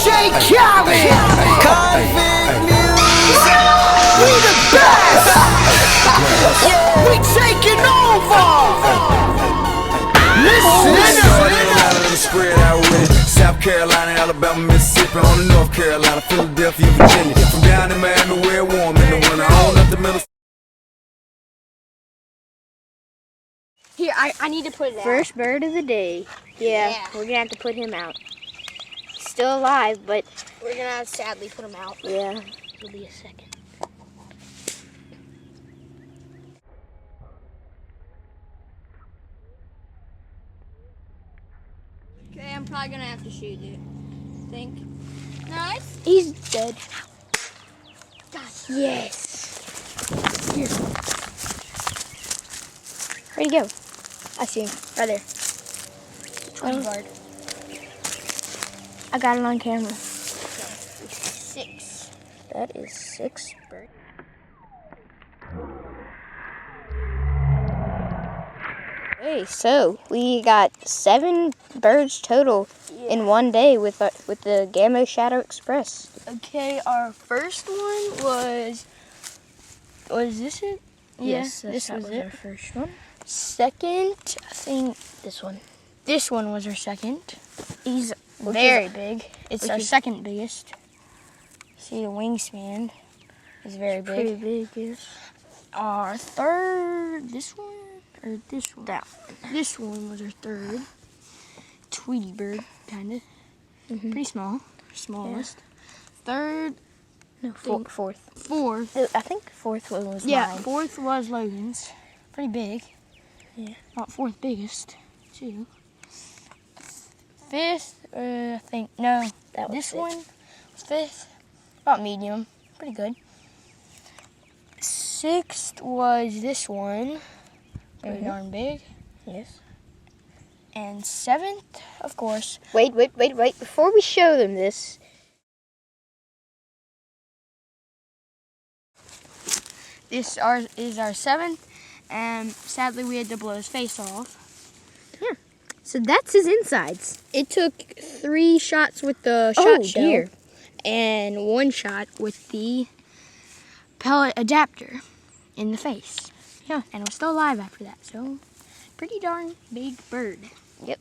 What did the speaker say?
Convict music. We the best. We taking over. Listen. Spread out with it. South Carolina, Alabama, Mississippi, on to North Carolina, Philadelphia, Virginia. From down in Miami, where it's warm in the winter, on up the middle. Here, I need to put it out. First bird of the day. Yeah, we're gonna have to put him out. Still alive, but We're gonna have to sadly put him out. yeah. It'll be a second. Okay, I'm probably gonna have to shoot it. Think. Nice. He's dead. Gosh. Yes. Here. Where'd he go? I see him. Right there. Bird. I got it on camera. 6. That is 6 birds. Okay, so we got 7 birds total in one day with the Gamo Shadow Express. Okay, our first one was this it? Yes, this that was our it. first one. Second, I think This one. this one was our second. He's Very big. It's which our is- second biggest. See, the wingspan is very pretty big. big, yes. Our third, this one or this one? That one. This one was our third. Tweety bird, kind of. Pretty small. Smallest. Third, No, Think- fourth. fourth. I think fourth one was Yeah, mine. fourth was Logan's. Pretty big. Yeah. Not fourth biggest, too. Fifth, I think, no. That was This fifth. one was fifth. About medium. Pretty good. Sixth was this one. Very darn big. Yes. And seventh, of course. Wait. Before we show them this, This is our seventh. And sadly, we had to blow his face off. so that's his insides. It took 3 shots with the Oh, shot shell dear. and 1 shot with the pellet adapter in the face. Yeah, and it was still alive after that. So, pretty darn big bird. Yep.